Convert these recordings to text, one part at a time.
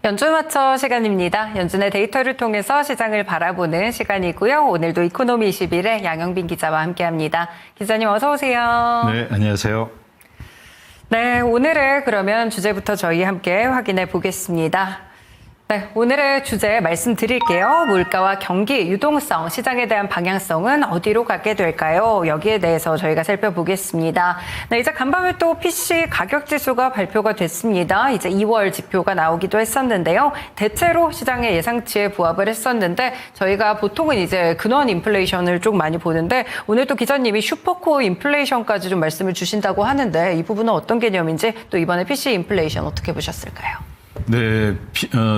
연준 맞춰 시간입니다. 연준의 데이터를 통해서 시장을 바라보는 시간이고요. 오늘도 이코노미 21의 양영빈 기자와 함께합니다. 기자님 어서 오세요. 네, 안녕하세요. 네, 오늘의 그러면 주제부터 저희 함께 확인해 보겠습니다. 네, 오늘의 주제 말씀드릴게요. 물가와 경기, 유동성, 시장에 대한 방향성은 어디로 가게 될까요? 여기에 대해서 저희가 살펴보겠습니다. 네, 이제 간밤에 또 PC 가격 지수가 발표가 됐습니다. 이제 2월 지표가 나오기도 했었는데요. 대체로 시장의 예상치에 부합을 했었는데 저희가 보통은 이제 근원 인플레이션을 좀 많이 보는데 오늘 또 기자님이 슈퍼코어 인플레이션까지 좀 말씀을 주신다고 하는데 이 부분은 어떤 개념인지 또 이번에 PC 인플레이션 어떻게 보셨을까요? 네,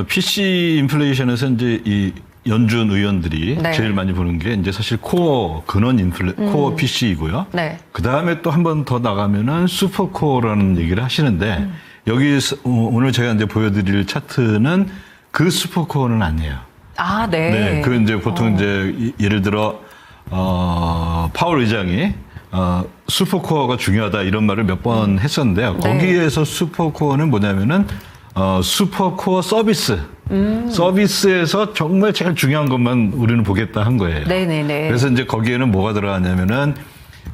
PC 인플레이션에서 이제 이 연준 의원들이 네. 제일 많이 보는 게 이제 사실 코어 근원 코어 PC이고요. 네. 그 다음에 또 한 번 더 나가면은 슈퍼코어라는 얘기를 하시는데 여기서 오늘 제가 이제 보여드릴 차트는 그 슈퍼코어는 아니에요. 아, 네. 네, 그 이제 보통 이제 예를 들어 파월 의장이 슈퍼코어가 중요하다 이런 말을 몇 번 했었는데요. 네. 거기에서 슈퍼코어는 뭐냐면은 슈퍼코어 서비스. 서비스에서 정말 제일 중요한 것만 우리는 보겠다 한 거예요. 네네네. 그래서 이제 거기에는 뭐가 들어가냐면은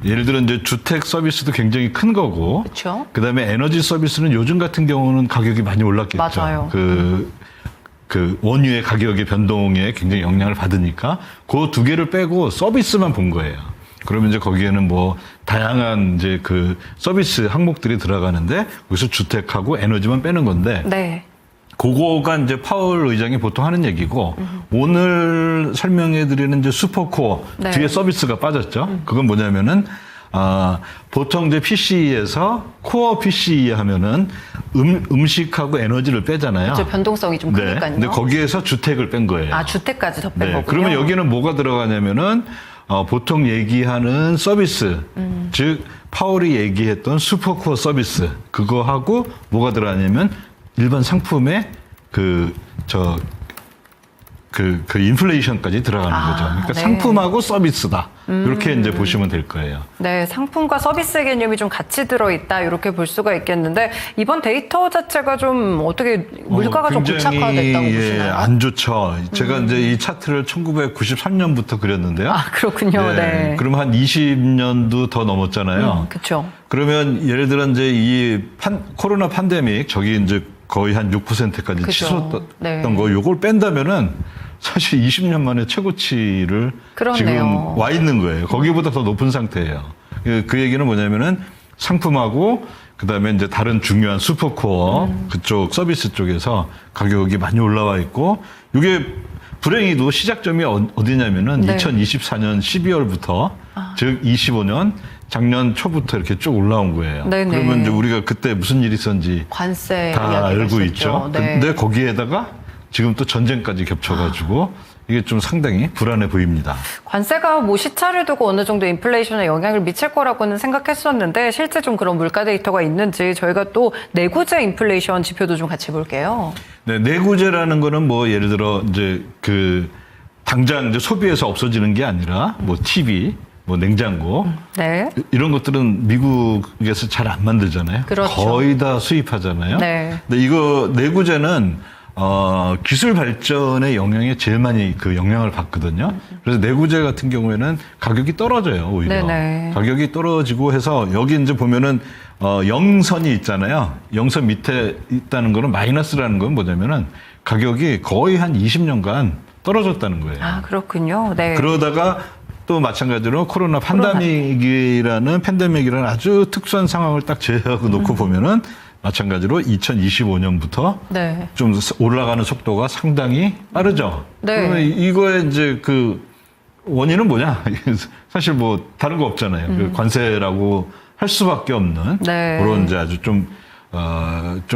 예를 들어 이제 주택 서비스도 굉장히 큰 거고. 그렇죠. 그다음에 에너지 서비스는 요즘 같은 경우는 가격이 많이 올랐겠죠. 맞아요. 그 원유의 가격의 변동에 굉장히 영향을 받으니까 그 두 개를 빼고 서비스만 본 거예요. 그러면 이제 거기에는 뭐 다양한 이제 그 서비스 항목들이 들어가는데 거기서 주택하고 에너지만 빼는 건데 네. 그거가 이제 파월 의장이 보통 하는 얘기고 오늘 설명해 드리는 이제 슈퍼코어 네. 뒤에 서비스가 빠졌죠. 그건 뭐냐면은 보통 이제 PC에서 코어 PC 하면은 음식하고 에너지를 빼잖아요. 그렇죠. 변동성이 좀 네. 크니까요. 근데 거기에서 주택을 뺀 거예요. 아, 주택까지 더 뺀 네. 거군요. 그러면 여기는 뭐가 들어가냐면은 보통 얘기하는 서비스, 즉 파월이 얘기했던 슈퍼코어 서비스 그거하고 뭐가 들어가냐면 일반 상품의 그 인플레이션까지 들어가는 거죠. 그러니까 네. 상품하고 서비스다. 이렇게 이제 보시면 될 거예요. 네, 상품과 서비스 개념이 좀 같이 들어있다 이렇게 볼 수가 있겠는데 이번 데이터 자체가 좀 어떻게 물가가 좀 고착화됐다고 보시나요? 안 좋죠. 제가 이제 이 차트를 1993년부터 그렸는데요. 아, 그렇군요. 네. 그럼 한 20년도 더 넘었잖아요. 그렇죠. 그러면 예를 들어 이제 이 코로나 팬데믹 저기 이제 거의 한 6%까지 그죠. 치솟던 네. 거 요걸 뺀다면은 사실 20년 만에 최고치를 그렇네요. 지금 와 있는 거예요. 거기보다 더 높은 상태예요. 그 얘기는 뭐냐면은 상품하고 그다음에 이제 다른 중요한 슈퍼코어 그쪽 서비스 쪽에서 가격이 많이 올라와 있고 이게 불행히도 시작점이 어디냐면은 네. 2024년 12월부터 즉 25년 작년 초부터 이렇게 쭉 올라온 거예요. 네네. 그러면 이제 우리가 그때 무슨 일이 있었는지 관세 다 이야기를 알고 했었죠. 있죠. 네. 근데 거기에다가 지금 또 전쟁까지 겹쳐가지고 이게 좀 상당히 불안해 보입니다. 관세가 뭐 시차를 두고 어느 정도 인플레이션에 영향을 미칠 거라고는 생각했었는데 실제 좀 그런 물가 데이터가 있는지 저희가 또 내구재 인플레이션 지표도 좀 같이 볼게요. 네, 내구재라는 거는 뭐 예를 들어 이제 당장 이제 소비에서 없어지는 게 아니라 뭐 TV, 뭐 냉장고 네. 이런 것들은 미국에서 잘 안 만들잖아요. 그렇죠. 거의 다 수입하잖아요. 네. 근데 이거 내구재는 기술 발전의 영향에 제일 많이 그 영향을 받거든요. 그래서 내구재 같은 경우에는 가격이 떨어져요, 오히려. 네네. 가격이 떨어지고 해서 여기 이제 보면은 영선이 있잖아요. 영선 밑에 있다는 거는 마이너스라는 건 뭐냐면은 가격이 거의 한 20년간 떨어졌다는 거예요. 아, 그렇군요. 네. 그러다가 또 마찬가지로 코로나 팬데믹이라는 아주 특수한 상황을 딱 제외하고 놓고 보면은 마찬가지로 2025년부터 네. 좀 올라가는 속도가 상당히 빠르죠. 네. 그러면 이거에 이제 그 원인은 뭐냐? 사실 뭐 다른 거 없잖아요. 그 관세라고 할 수밖에 없는 네. 그런 이제 아주 좀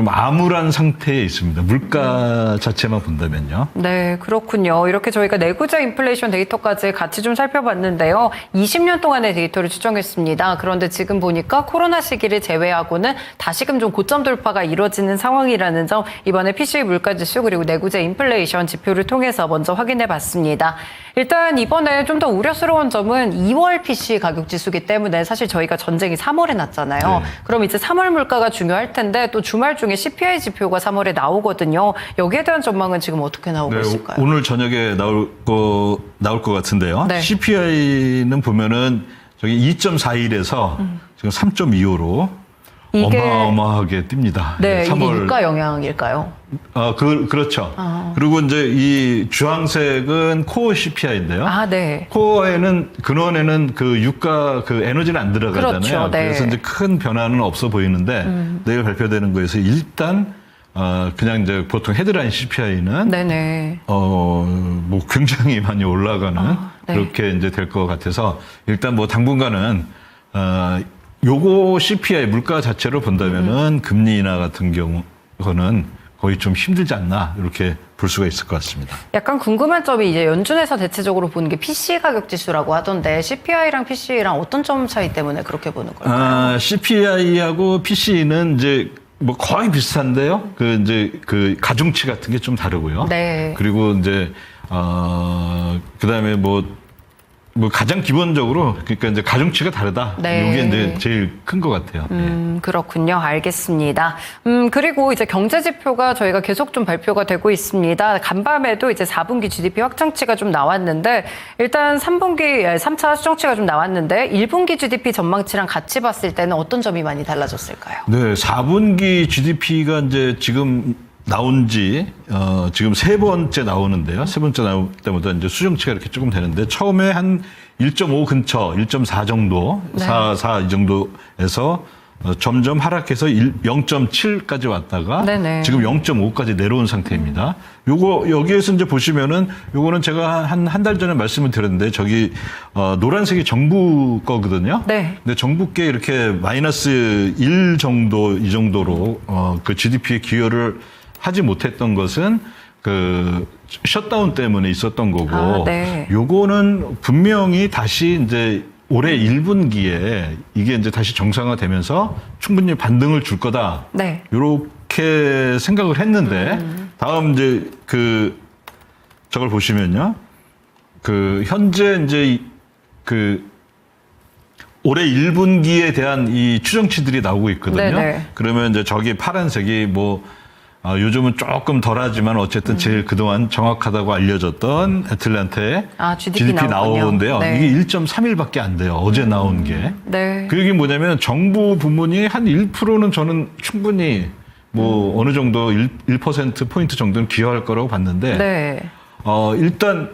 암울한 상태에 있습니다. 물가 자체만 본다면요. 네, 그렇군요. 이렇게 저희가 내구재 인플레이션 데이터까지 같이 좀 살펴봤는데요. 20년 동안의 데이터를 추정했습니다. 그런데 지금 보니까 코로나 시기를 제외하고는 다시금 좀 고점 돌파가 이루어지는 상황이라는 점 이번에 PCE 물가지수 그리고 내구재 인플레이션 지표를 통해서 먼저 확인해 봤습니다. 일단 이번에 좀 더 우려스러운 점은 2월 PC 가격 지수기 때문에 사실 저희가 전쟁이 3월에 났잖아요. 네. 그럼 이제 3월 물가가 중요할 텐데 텐데 또 주말 중에 CPI 지표가 3월에 나오거든요. 여기에 대한 전망은 지금 어떻게 나오고 있을까요? 오늘 저녁에 나올 것 같은데요. 네. CPI는 보면은 저기 2.41에서 지금 3.25로 이게 어마어마하게 뜁니다. 네, 이게 3월 유가 영향일까요? 그렇죠. 그리고 이제 이 주황색은 코어 CPI인데요. 아, 네. 코어에는 근원에는 그 유가 그 에너지는 안 들어가잖아요. 그렇죠. 네. 그래서 이제 큰 변화는 없어 보이는데 내일 발표되는 거에서 일단 그냥 이제 보통 헤드라인 CPI는 네네. 뭐 굉장히 많이 올라가는 네. 그렇게 이제 될 것 같아서 일단 뭐 당분간은 요거 CPI 물가 자체로 본다면은 금리 인하 같은 경우는 거의 좀 힘들지 않나 이렇게 볼 수가 있을 것 같습니다. 약간 궁금한 점이 이제 연준에서 대체적으로 보는 게 PC 가격 지수라고 하던데 CPI랑 PC랑 어떤 점 차이 때문에 그렇게 보는 걸까요? CPI하고 PC는 이제 뭐 거의 비슷한데요. 그 가중치 같은 게 좀 다르고요. 네. 그리고 이제 그다음에 뭐 가장 기본적으로 그러니까 이제 가중치가 다르다. 네. 이게 이제 제일 큰 것 같아요. 그렇군요. 알겠습니다. 그리고 이제 경제 지표가 저희가 계속 좀 발표가 되고 있습니다. 간밤에도 이제 4분기 GDP 확장치가 좀 나왔는데 일단 3차 수정치가 좀 나왔는데 1분기 GDP 전망치랑 같이 봤을 때는 어떤 점이 많이 달라졌을까요? 네, 4분기 GDP가 이제 지금 나온 지 지금 세 번째 나오는데요. 세 번째 나올 때마다 이제 수정치가 이렇게 조금 되는데 처음에 한 1.5 근처, 1.4 정도, 네. 4 이 정도에서 점점 하락해서 0.7까지 왔다가 네네. 지금 0.5까지 내려온 상태입니다. 요거 여기에서 이제 보시면은 요거는 제가 한 달 전에 말씀을 드렸는데 저기 노란색이 정부 거거든요. 네. 근데 정부께 이렇게 마이너스 1 정도 이 정도로 그 GDP에 기여를 하지 못했던 것은 그 셧다운 때문에 있었던 거고 아, 네. 요거는 분명히 다시 이제 올해 1분기에 이게 이제 다시 정상화되면서 충분히 반등을 줄 거다. 네. 이렇게 생각을 했는데 다음 이제 저걸 보시면요. 현재 이제 올해 1분기에 대한 이 추정치들이 나오고 있거든요. 네네. 그러면 이제 저기 파란색이 요즘은 조금 덜하지만 어쨌든 제일 그동안 정확하다고 알려졌던 애틀랜타의 GDP 나오는데요. 네. 이게 1.31밖에 안 돼요. 어제 나온 게. 네. 그 얘기는 뭐냐면 정부 부문이 한 1%는 저는 충분히 어느 정도 1%포인트 정도는 기여할 거라고 봤는데 네. 일단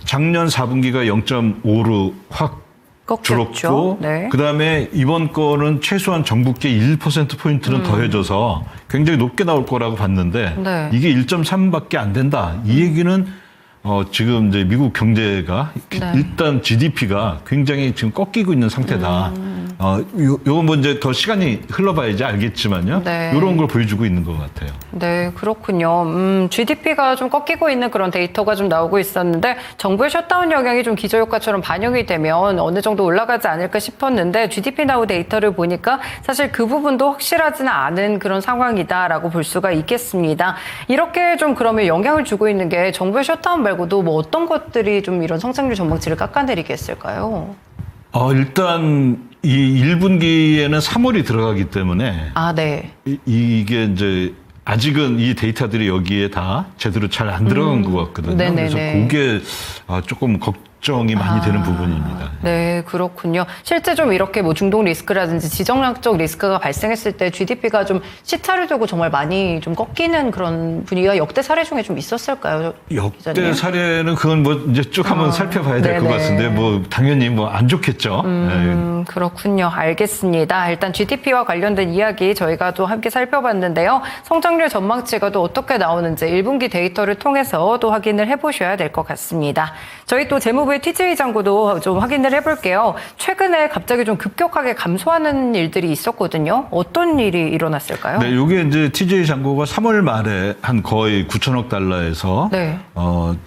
작년 4분기가 0.5로 확 꺾였죠. 줄었고 네. 그다음에 이번 거는 최소한 정부께 1%포인트는 더해져서 굉장히 높게 나올 거라고 봤는데 네. 이게 1.3밖에 안 된다. 이 얘기는 지금 이제 미국 경제가 네. 일단 GDP가 굉장히 지금 꺾이고 있는 상태다. 요건 뭐 이제 더 시간이 흘러봐야지 알겠지만요. 네. 이런 걸 보여주고 있는 것 같아요. 네, 그렇군요. GDP가 좀 꺾이고 있는 그런 데이터가 좀 나오고 있었는데 정부의 셧다운 영향이 좀 기저효과처럼 반영이 되면 어느 정도 올라가지 않을까 싶었는데 GDP 나우 데이터를 보니까 사실 그 부분도 확실하지는 않은 그런 상황이다라고 볼 수가 있겠습니다. 이렇게 좀 그러면 영향을 주고 있는 게 정부의 셧다운 말고도 뭐 어떤 것들이 좀 이런 성장률 전망치를 깎아내리게 했을까요? 일단 이 1분기에는 3월이 들어가기 때문에 네. 이게 이제 아직은 이 데이터들이 여기에 다 제대로 잘 안 들어간 것 같거든요. 네네네. 그래서 그게 조금 걱정이 많이 되는 부분입니다. 네, 그렇군요. 실제 좀 이렇게 뭐 중동 리스크라든지 지정학적 리스크가 발생했을 때 GDP가 좀 시차를 두고 정말 많이 좀 꺾이는 그런 분위기가 역대 사례 중에 좀 있었을까요? 역대 기자님? 사례는 그건 뭐 이제 쭉 한번 살펴봐야 될 것 네네. 같은데 뭐 당연히 뭐 안 좋겠죠. 네. 그렇군요. 알겠습니다. 일단 GDP와 관련된 이야기 저희가 또 함께 살펴봤는데요. 성장률 전망치가 또 어떻게 나오는지 1분기 데이터를 통해서 또 확인을 해보셔야 될 것 같습니다. 저희 또 재무부의 TJ 장고도 좀 확인을 해볼게요. 최근에 갑자기 좀 급격하게 감소하는 일들이 있었거든요. 어떤 일이 일어났을까요? 네, 이게 이제 TJ 잔고가 3월 말에 한 거의 9천억 달러에서 네.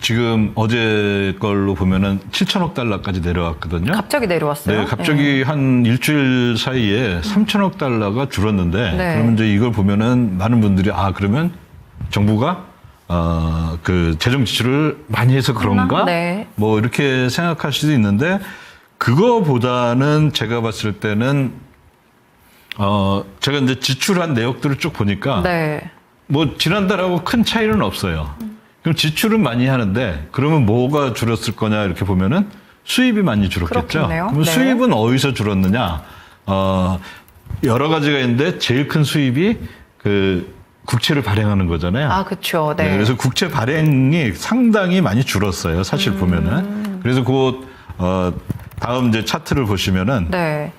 지금 어제 걸로 보면은 7천억 달러까지 내려왔거든요. 갑자기 내려왔어요. 네, 갑자기 한 일주일 사이에 3천억 달러가 줄었는데 네. 그러면 이제 이걸 보면은 많은 분들이 그러면 정부가 그 재정 지출을 많이 해서 그런가? 네. 뭐 이렇게 생각할 수도 있는데 그거보다는 제가 봤을 때는 제가 이제 지출한 내역들을 쭉 보니까 네. 뭐 지난달하고 큰 차이는 없어요. 그럼 지출은 많이 하는데 그러면 뭐가 줄었을 거냐 이렇게 보면은 수입이 많이 줄었겠죠. 그렇겠네요. 그럼 네. 수입은 어디서 줄었느냐? 여러 가지가 있는데 제일 큰 수입이 그 국채를 발행하는 거잖아요. 아, 그렇죠. 네. 그래서 국채 발행이 상당히 많이 줄었어요. 사실 보면은. 그래서 그 다음 이제 차트를 보시면은 네.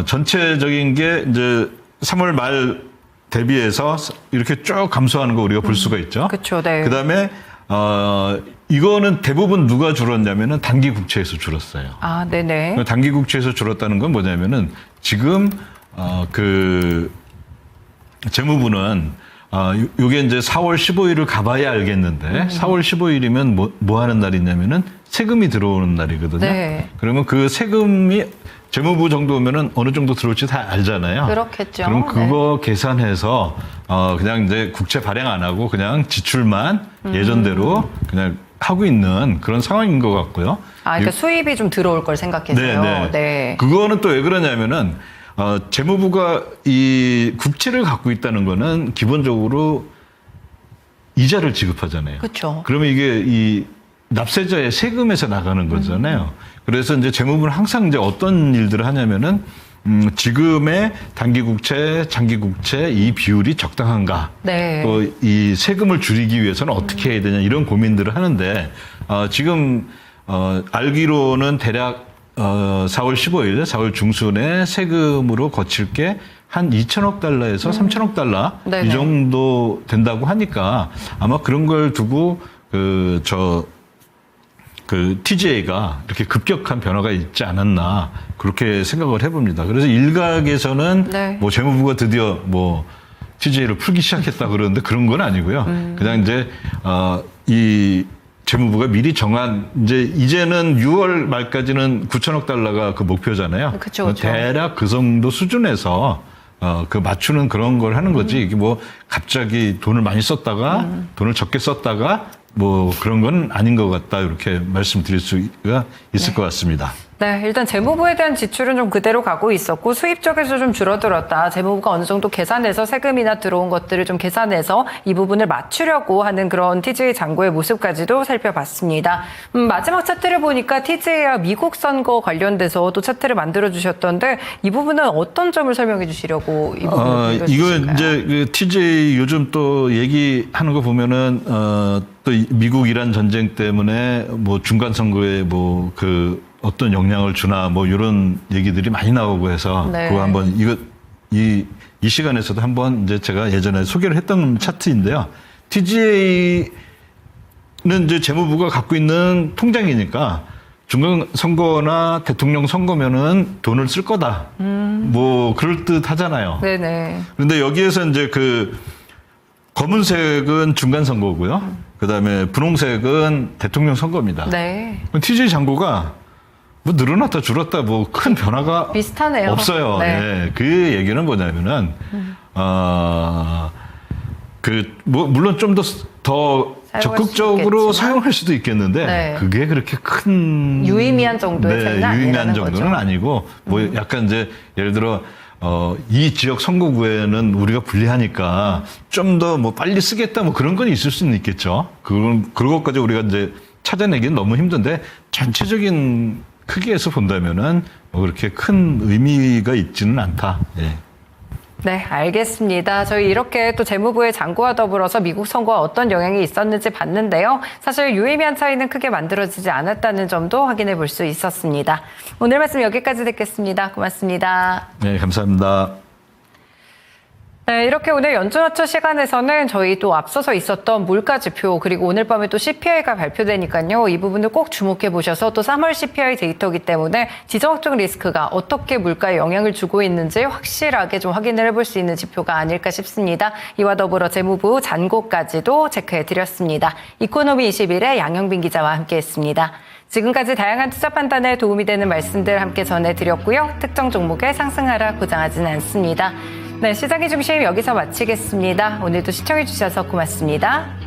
전체적인 게 이제 3월 말 대비해서 이렇게 쭉 감소하는 거 우리가 볼 수가 있죠. 그렇죠. 네. 그다음에 이거는 대부분 누가 줄었냐면은 단기 국채에서 줄었어요. 아, 네네. 단기 국채에서 줄었다는 건 뭐냐면은 지금 그 재무부는 요게 이제 4월 15일을 가봐야 알겠는데 4월 15일이면 뭐 하는 날이냐면은 세금이 들어오는 날이거든요. 네. 그러면 그 세금이 재무부 정도면은 어느 정도 들어올지 다 알잖아요. 그렇겠죠. 그럼 그거 계산해서 그냥 이제 국채 발행 안 하고 그냥 지출만 예전대로 그냥 하고 있는 그런 상황인 것 같고요. 아, 그러니까 수입이 좀 들어올 걸 생각해서요. 네. 네. 그거는 또 왜 그러냐면은 재무부가 이 국채를 갖고 있다는 거는 기본적으로 이자를 지급하잖아요. 그렇죠. 그러면 이게 이 납세자의 세금에서 나가는 거잖아요. 그래서 이제 재무부는 항상 이제 어떤 일들을 하냐면은 지금의 단기 국채, 장기 국채 이 비율이 적당한가? 네. 또 이 세금을 줄이기 위해서는 어떻게 해야 되냐 이런 고민들을 하는데 지금 알기로는 대략 4월 15일, 4월 중순에 세금으로 거칠 게 한 2천억 달러에서 3천억 달러 네네. 이 정도 된다고 하니까 아마 그런 걸 두고 TGA가 이렇게 급격한 변화가 있지 않았나 그렇게 생각을 해봅니다. 그래서 일각에서는 네. 뭐 재무부가 드디어 뭐 TGA를 풀기 시작했다 그러는데 그런 건 아니고요. 그냥 이제 이 재무부가 미리 정한 이제는 6월 말까지는 9천억 달러가 그 목표잖아요. 그쵸, 그쵸. 대략 그 정도 수준에서 그 맞추는 그런 걸 하는 거지. 이게 뭐 갑자기 돈을 많이 썼다가 돈을 적게 썼다가 뭐 그런 건 아닌 것 같다 이렇게 말씀드릴 수가 있을 것 같습니다. 네, 일단 재무부에 대한 지출은 좀 그대로 가고 있었고 수입 쪽에서 좀 줄어들었다. 재무부가 어느 정도 계산해서 세금이나 들어온 것들을 좀 계산해서 이 부분을 맞추려고 하는 그런 TGA 장고의 모습까지도 살펴봤습니다. 마지막 차트를 보니까 TGA와 미국 선거 관련돼서 또 차트를 만들어 주셨던데 이 부분은 어떤 점을 설명해 주시려고 이 부분을 이거 보여주실까요? 이제 그 TGA 요즘 또 얘기하는 거 보면은 또 미국 이란 전쟁 때문에 뭐 중간 선거에 뭐 그 어떤 영향을 주나 뭐 이런 얘기들이 많이 나오고 해서 네. 그거 한번 이 시간에서도 한번 이제 제가 예전에 소개를 했던 차트인데요. TGA는 이제 재무부가 갖고 있는 통장이니까 중간 선거나 대통령 선거면은 돈을 쓸 거다. 뭐 그럴 듯 하잖아요. 네네. 그런데 여기에서 이제 그 검은색은 중간 선거고요. 그다음에 분홍색은 대통령 선거입니다. 네. TGA 잔고가 뭐 늘어났다 줄었다 뭐 큰 변화가 비슷하네요. 없어요. 네. 네. 그 얘기는 뭐냐면은 물론 좀 더 적극적으로 사용할 수도 있겠는데 네. 그게 그렇게 큰 유의미한 정도의 차이는 유의미한 아니라는 정도는 거죠. 아니고 뭐 약간 이제 예를 들어 이 지역 선거구에는 우리가 불리하니까 좀 더 뭐 빨리 쓰겠다 뭐 그런 건 있을 수는 있겠죠. 그것까지 우리가 이제 찾아내기는 너무 힘든데 전체적인 크기에서 본다면은 뭐 그렇게 큰 의미가 있지는 않다. 예. 네, 알겠습니다. 저희 이렇게 또 재무부의 장고와 더불어서 미국 선거와 어떤 영향이 있었는지 봤는데요. 사실 유의미한 차이는 크게 만들어지지 않았다는 점도 확인해 볼 수 있었습니다. 오늘 말씀 여기까지 듣겠습니다. 고맙습니다. 네, 감사합니다. 네, 이렇게 오늘 연준어처 시간에서는 저희 또 앞서서 있었던 물가 지표 그리고 오늘 밤에 또 CPI가 발표되니까요. 이 부분을 꼭 주목해 보셔서 또 3월 CPI 데이터이기 때문에 지정학적 리스크가 어떻게 물가에 영향을 주고 있는지 확실하게 좀 확인을 해볼 수 있는 지표가 아닐까 싶습니다. 이와 더불어 재무부 잔고까지도 체크해 드렸습니다. 이코노미 21의 양영빈 기자와 함께했습니다. 지금까지 다양한 투자 판단에 도움이 되는 말씀들 함께 전해드렸고요. 특정 종목의 상승 하락 고장하지는 않습니다. 네, 시장의 중심 여기서 마치겠습니다. 오늘도 시청해주셔서 고맙습니다.